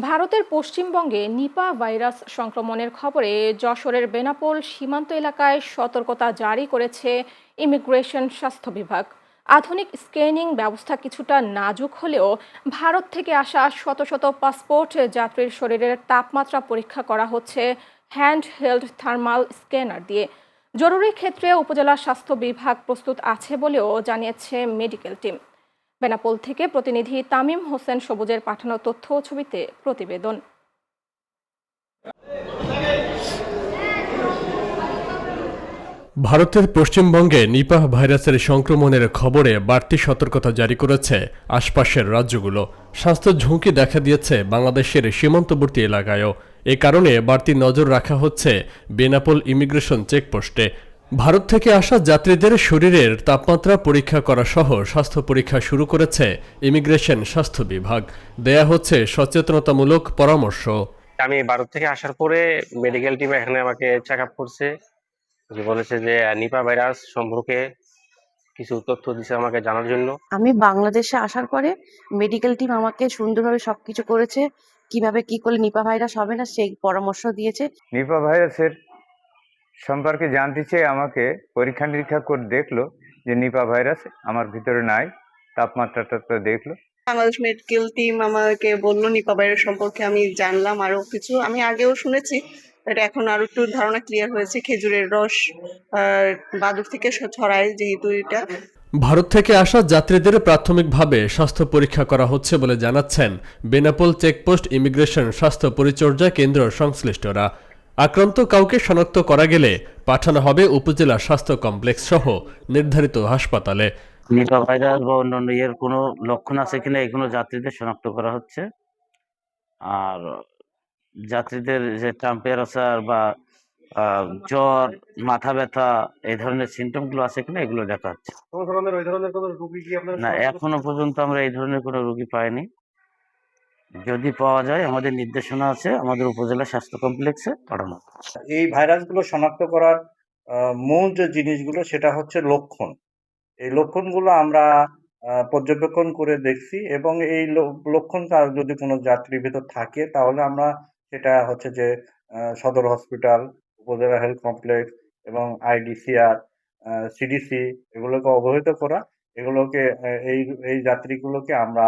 ভারতের পশ্চিমবঙ্গে Nipah virus সংক্রমণের খবরে যশোরের বেনাপোল সীমান্ত এলাকায় সতর্কতা জারি করেছে ইমিগ্রেশন স্বাস্থ্য বিভাগ। আধুনিক স্ক্যানিং ব্যবস্থা কিছুটা নাজুক হলেও ভারত থেকে আসা শত শত পাসপোর্ট যাত্রীর শরীরের তাপমাত্রা পরীক্ষা করা হচ্ছে হ্যান্ড হেল্ড থার্মাল স্ক্যানার দিয়ে। জরুরি ক্ষেত্রে উপজেলা স্বাস্থ্য বিভাগ প্রস্তুত আছে বলেও জানিয়েছে মেডিকেল টিম। বেনাপোল থেকে প্রতিনিধি তামিম হোসেন সবুজের পাঠানো তথ্য ও ছবিতে প্রতিবেদন। ভারতের পশ্চিমবঙ্গে নিপাহ ভাইরাসের সংক্রমণের খবরে বাড়তি সতর্কতা জারি করেছে আশপাশের রাজ্যগুলো। স্বাস্থ্য ঝুঁকি দেখা দিয়েছে বাংলাদেশের সীমান্তবর্তী এলাকায়ও। এ কারণে বাড়তি নজর রাখা হচ্ছে বেনাপোল ইমিগ্রেশন চেকপোস্টে। ভারত থেকে আসা যাত্রীদের শরীরের তাপমাত্রা পরীক্ষা করা সহ স্বাস্থ্য পরীক্ষা শুরু করেছে ইমিগ্রেশন স্বাস্থ্য বিভাগ। দেয়া হচ্ছে সচেতনতামূলক পরামর্শ। আমি ভারত থেকে আসার পরে মেডিকেল টিম এখানে আমাকে চেক আপ করছে, যে বলেছে যে নিপা ভাইরাস সম্পর্কে কিছু তথ্য দিছে আমাকে জানার জন্য। আমি বাংলাদেশে আসার পরে মেডিকেল টিম আমাকে সুন্দরভাবে সবকিছু করেছে, কিভাবে কি করলে নিপা ভাইরাস হবে না সেই পরামর্শ দিয়েছে। নিপা ভাইরাসের সম্পর্কে জানতে চেয়ে আমাকে পরীক্ষা নিরীক্ষা করে দেখলো যে নিপা ভাইরাস আমার ভিতরে নাই, তাপমাত্রাটা তো দেখলো। বাংলাদেশ মেডিকেল টিম আমাকে বললো নিপা ভাইরাস সম্পর্কে, আমি জানলাম আরো কিছু। আমি আগেও শুনেছি, এটা এখন আরো একটু ধারণা ক্লিয়ার হয়েছে। খেজুরের রস বাদুড় থেকে ছড়ায় যেহেতু এটা। ভারত থেকে আসা যাত্রীদের প্রাথমিকভাবে স্বাস্থ্য পরীক্ষা করা হচ্ছে বলে জানাচ্ছেন বেনাপোল চেকপোস্ট ইমিগ্রেশন স্বাস্থ্য পরিচর্যা কেন্দ্র সংশ্লিষ্টরা। আক্রান্ত কাউকে শনাক্ত করা গেলে পাঠানো হবে উপজেলা স্বাস্থ্য কমপ্লেক্স সহ নির্ধারিত হাসপাতালে। নিপা ভাইরাস বা অন্যান্য এর কোনো লক্ষণ আছে কিনা এগুলো যাত্রীদের শনাক্ত করা হচ্ছে। আর যাত্রীদের যে টেম্পারেচার বা জ্বর, মাথা ব্যথা এই ধরনের সিমটম গুলো আছে কিনা এগুলো দেখা হচ্ছে। না, এখনো পর্যন্ত আমরা এই ধরনের কোনো রোগী পাইনি। যদি পাওয়া যায় আমাদের নির্দেশনা আছে আমাদের উপজেলা স্বাস্থ্য কমপ্লেক্সে পাঠানো। এই ভাইরাসগুলো শনাক্ত করার মূল যে জিনিসগুলো সেটা হচ্ছে লক্ষণ। এই লক্ষণগুলো আমরা পর্যবেক্ষণ করে দেখছি এবং এই লক্ষণ যদি কোনো যাত্রীর ভিতর থাকে তাহলে আমরা সেটা হচ্ছে যে সদর হসপিটাল, উপজেলা হেলথ কমপ্লেক্স এবং আইডিসিআর, সিডিসি এগুলোকে অবহিত করা। এগুলোকে এই যাত্রীগুলোকে আমরা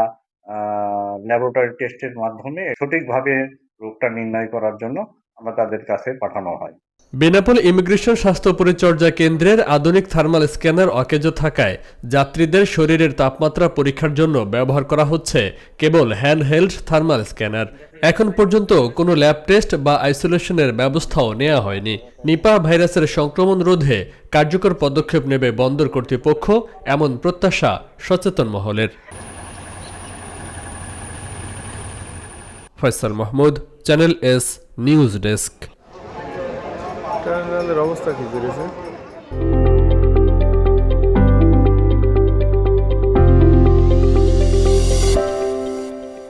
ল্যাবরেটরি টেস্টের মাধ্যমে সঠিকভাবে রোগটা নির্ণয় করার জন্য আমরা তাদের কাছে পাঠানো হয়। বেনাপোল ইমিগ্রেশন স্বাস্থ্য পরিচর্যা কেন্দ্রের আধুনিক থার্মাল স্ক্যানার অকেজ থাকায় যাত্রীদের শরীরের তাপমাত্রা পরীক্ষার জন্য ব্যবহার করা হচ্ছে কেবল হ্যান্ডহেল্ড থার্মাল স্ক্যানার। এখন পর্যন্ত কোনো ল্যাব টেস্ট বা আইসোলেশনের ব্যবস্থাও নেওয়া হয়নি। নিপা ভাইরাসের সংক্রমণ রোধে কার্যকর পদক্ষেপ নেবে বন্দর কর্তৃপক্ষ, এমন প্রত্যাশা সচেতন মহলের। Faisal Mahmud, channel S news desk. টার্মিনালের অবস্থা কি করেছে?